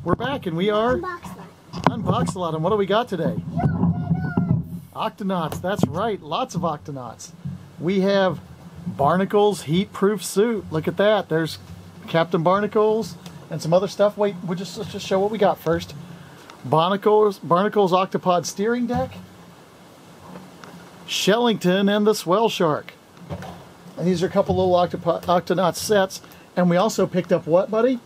We're back and we are Unbox-a-lot. And what do we got today? Octonauts, that's right, lots of Octonauts. We have Barnacles heat-proof suit. Look at that. There's Captain Barnacles and some other stuff. Wait, let's just show what we got first. Barnacles Octopod steering deck, Shellington, and the Swell Shark. And these are a couple little Octonaut sets. And we also picked up what, buddy?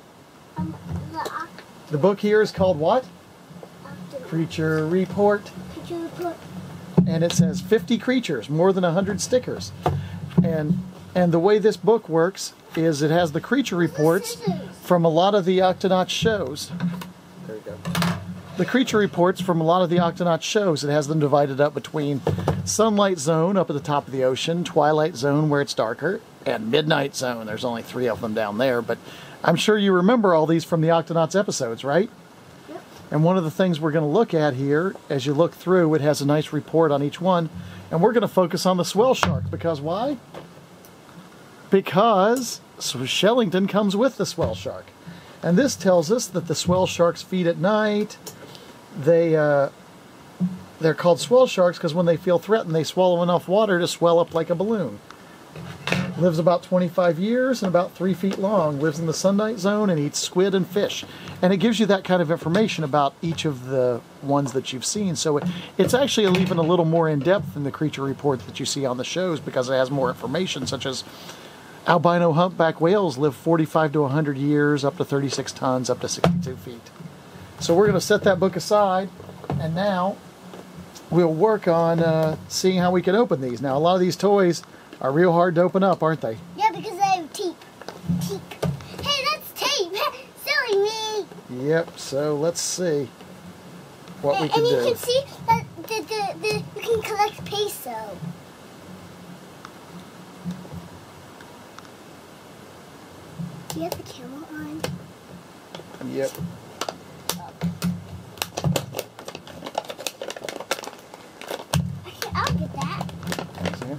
The book here is called what? Creature Report. And it says 50 creatures, more than 100 stickers. And the way this book works is it has the creature reports from a lot of the Octonaut shows. There you go. The creature reports from a lot of the Octonaut shows. It has them divided up between Sunlight Zone up at the top of the ocean, Twilight Zone where it's darker, and Midnight Zone. There's only 3 of them down there, but I'm sure you remember all these from the Octonauts episodes, right? Yep. And one of the things we're going to look at here, as you look through, it has a nice report on each one, and we're going to focus on the Swell Shark, because why? Because Shellington comes with the Swell Shark. And this tells us that the Swell Sharks feed at night. They're called Swell Sharks because when they feel threatened, they swallow enough water to swell up like a balloon. Lives about 25 years and about 3 feet long. Lives in the Sunlight Zone and eats squid and fish. And it gives you that kind of information about each of the ones that you've seen. So it's actually even a little more in-depth than the creature report that you see on the shows because it has more information, such as albino humpback whales live 45 to 100 years, up to 36 tons, up to 62 feet. So we're going to set that book aside, and now we'll work on seeing how we can open these. Now, a lot of these toys are real hard to open up, aren't they? Yeah, because they have tape. Hey, that's tape! Silly me! Yep, so let's see what we can do. And you can see that you can collect peso. Do you have the camera on? Yep. Okay, I'll get that. Okay.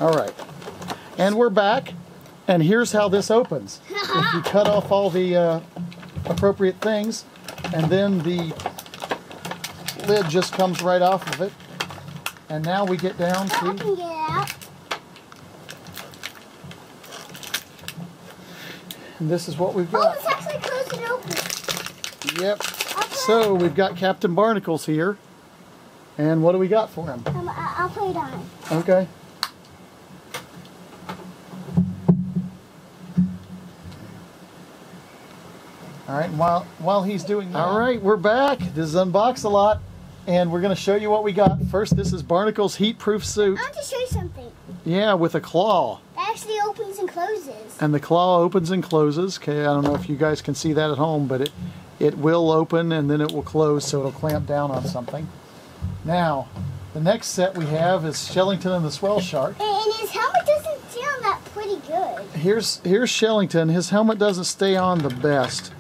All right, and we're back, and here's how this opens. If you cut off all the appropriate things, and then the lid just comes right off of it, and now we get down to... I can get it out. And this is what we've Oh, got. it's actually closed and open. Yep. So we've got Captain Barnacles here, and what do we got for him? I'll put it on. Okay. All right, and while he's doing that... All right, we're back. This is Unbox-a-lot, and we're going to show you what we got. First, this is Barnacles heat-proof suit. I want to show you something. Yeah, with a claw. It actually opens and closes. And the claw opens and closes. Okay, I don't know if you guys can see that at home, but it will open and then it will close, so it'll clamp down on something. Now, the next set we have is Shellington and the Swell Shark. And his helmet doesn't stay on that pretty good. Here's Shellington. His helmet doesn't stay on the best.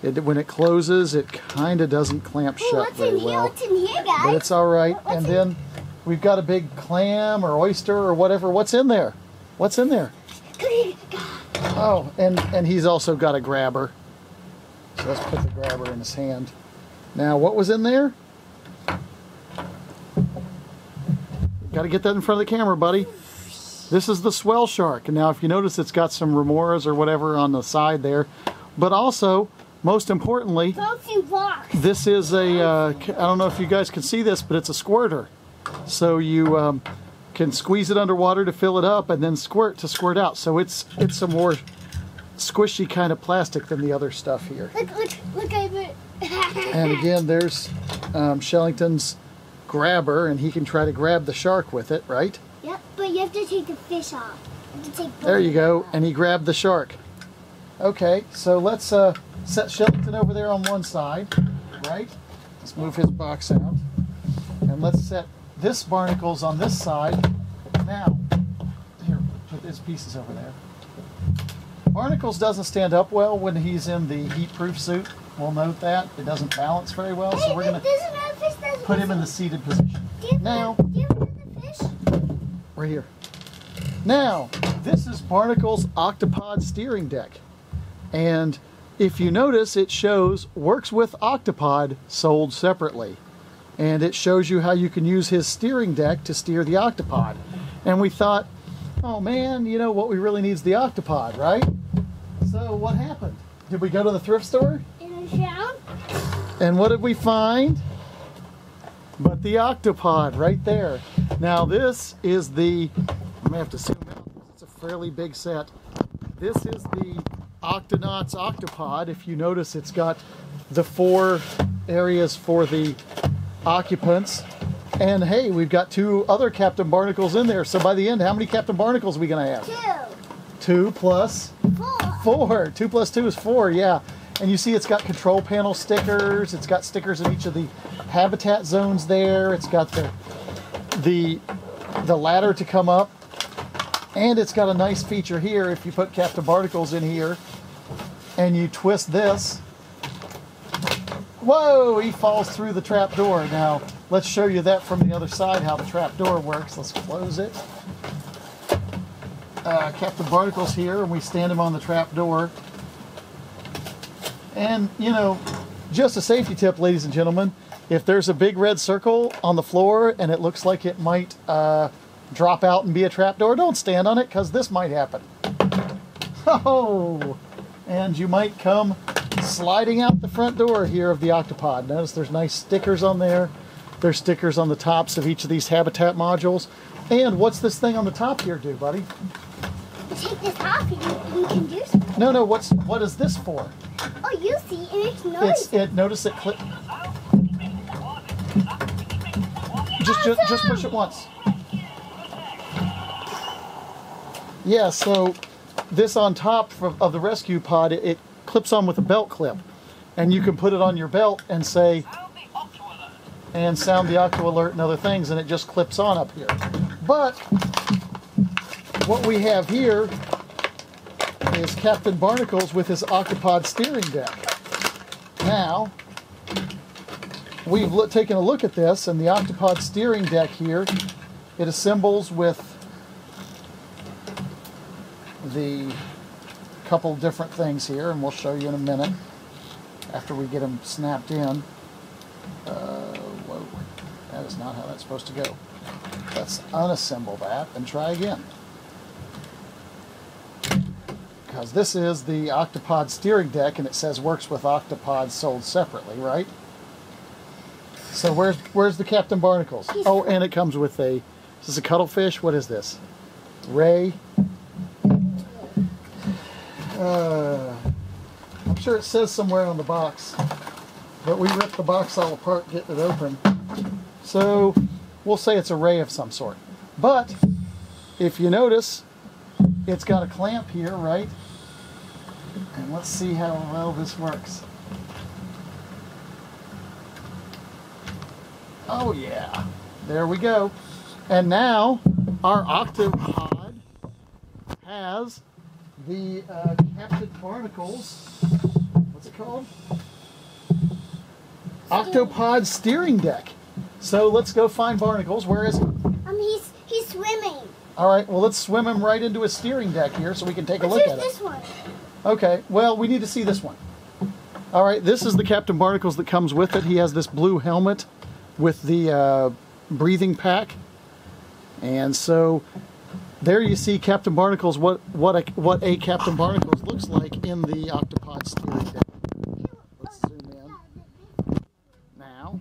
When it closes, it kind of doesn't clamp shut very well. What's in here, guys? But it's all right. And then we've got a big clam or oyster or whatever. What's in there? What's in there? Oh, and he's also got a grabber. So let's put the grabber in his hand. Now, what was in there? Got to get that in front of the camera, buddy. This is the Swell Shark. And now, if you notice, it's got some remoras or whatever on the side there. But also, most importantly, this is a, I don't know if you guys can see this, but it's a squirter. So you can squeeze it underwater to fill it up and then squirt to squirt out. So it's a more squishy kind of plastic than the other stuff here. Look over it. And again, there's Shellington's grabber, and he can try to grab the shark with it, right? Yep, but you have to take the fish off. You have to take there you go, and he grabbed the shark. Okay, so let's set Shellington over there on one side, right? Let's move his box out. And let's set this Barnacles on this side. Now, here, put his pieces over there. Barnacles doesn't stand up well when he's in the heat-proof suit. We'll note that. It doesn't balance very well, so we're going to put him in the seated position. Now, do you have another fish? right here. Now, this is Barnacles Octopod steering deck. And if you notice, it shows works with Octopod, sold separately. And it shows you how you can use his steering deck to steer the Octopod. And we thought, oh man, you know what we really need is the Octopod, right? So what happened? Did we go to the thrift store? And what did we find? But the Octopod right there. Now this is the, I may have to zoom out, it's a fairly big set. This is the Octonauts Octopod. If you notice, it's got the 4 areas for the occupants. And hey, we've got 2 other Captain Barnacles in there. So by the end, how many Captain Barnacles are we going to have? 2 plus 4. 2 plus 2 is 4, yeah. And you see it's got control panel stickers. It's got stickers in each of the habitat zones there. It's got the ladder to come up. And it's got a nice feature here. If you put Captain Barnacles in here and you twist this, whoa, he falls through the trap door. Now, let's show you that from the other side, how the trap door works. Let's close it. Captain Barnacles here, and we stand him on the trap door. And, you know, just a safety tip, ladies and gentlemen, if there's a big red circle on the floor and it looks like it might drop out and be a trap door, don't stand on it, because this might happen. Oh, and you might come sliding out the front door here of the Octopod. Notice there's nice stickers on there. There's stickers on the tops of each of these habitat modules. And what's this thing on the top here do, buddy? Take this off and you can do something. No, what is this for? Oh, you see, it makes noise. Notice it click. Just push it once. Yeah, so this on top of the rescue pod, it clips on with a belt clip. And you can put it on your belt and say, and sound the Octo Alert and other things, and it just clips on up here. But what we have here is Captain Barnacles with his Octopod steering deck. Now, we've taken a look at this, and the Octopod steering deck here, it assembles with the couple different things here, and we'll show you in a minute after we get them snapped in. Whoa, that is not how that's supposed to go. Let's unassemble that and try again. Because this is the Octopod steering deck, and it says works with Octopod, sold separately, right? So where's the Captain Barnacles? Oh, and it comes with a, is this a cuttlefish? What is this? Ray. I'm sure it says somewhere on the box, but we ripped the box all apart getting it open. So we'll say it's a ray of some sort. But if you notice, it's got a clamp here, right? And let's see how well this works. Oh yeah, there we go. And now our Octopod has the Captain Barnacles, what's it called? Octopod steering deck. So let's go find Barnacles. Where is he? He's swimming. All right, well, let's swim him right into his steering deck here so we can take a look at it. This one. Okay, well, we need to see this one. All right, this is the Captain Barnacles that comes with it. He has this blue helmet with the breathing pack. And so there you see Captain Barnacles, what a Captain Barnacles looks like in the Octopod steering deck. Let's zoom in. Now.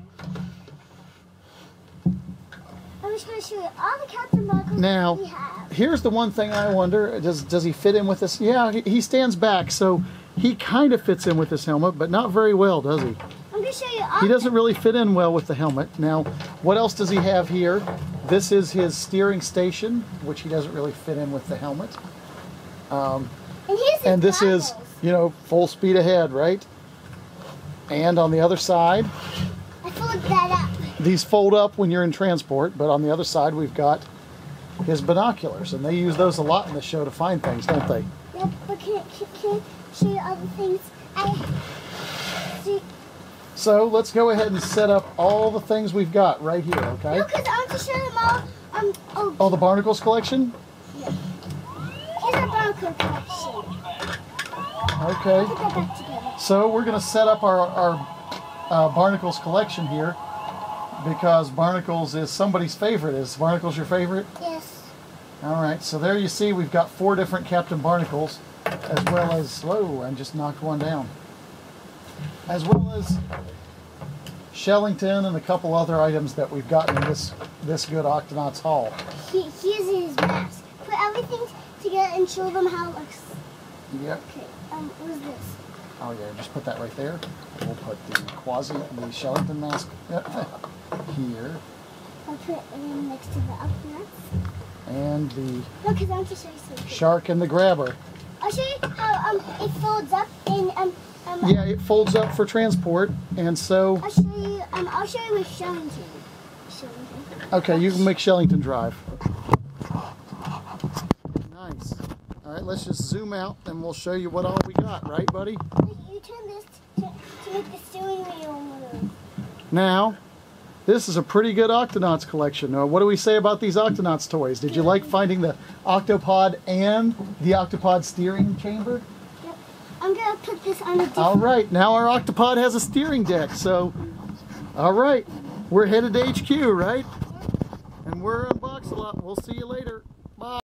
I'm just going to show you all the Captain Barnacles Now, we have. Here's the one thing I wonder, does he fit in with this? Yeah, he stands back, so he kind of fits in with this helmet, but not very well, does he? I'm going to show you all. He doesn't really fit in well with the helmet. Now, what else does he have here? This is his steering station, which he doesn't really fit in with the helmet. And this is, you know, full speed ahead, right? And on the other side, I folded that up. these fold up when you're in transport, but on the other side we've got his binoculars, and they use those a lot in the show to find things, don't they? Yep, but can I show you other things? So let's go ahead and set up all the things we've got right here, okay? No, because I want to show them all. Oh, the Barnacles collection? Yeah. Barnacle collection. Okay. Put that back together. So we're going to set up our Barnacles collection here because Barnacles is somebody's favorite. Is Barnacles your favorite? Yes. All right. So there you see we've got 4 different Captain Barnacles, as well as, whoa, I just knocked one down. As well as Shellington and a couple other items that we've gotten in this good Octonauts haul. Here's his mask. Put everything together and show them how it looks. Yep. Okay, what is this? Oh yeah, just put that right there. We'll put the the Shellington mask here. I'll put it in next to the Octonauts. And the No, because I want to show you something. shark and the grabber. I'll show you how it folds up and Yeah, it folds up for transport, and so. I'll show you with Shellington. Okay, you can make Shellington drive. Nice. All right, let's just zoom out, and we'll show you what all we got, right, buddy? You turn this to make the steering wheel move. Now, this is a pretty good Octonauts collection. What do we say about these Octonauts toys? Did you like finding the Octopod and the Octopod steering chamber? Yep. I'm going to put this on a different... All right, now our Octopod has a steering deck, so... All right, we're headed to HQ, right? And we're on Box-A-Lot. We'll see you later. Bye.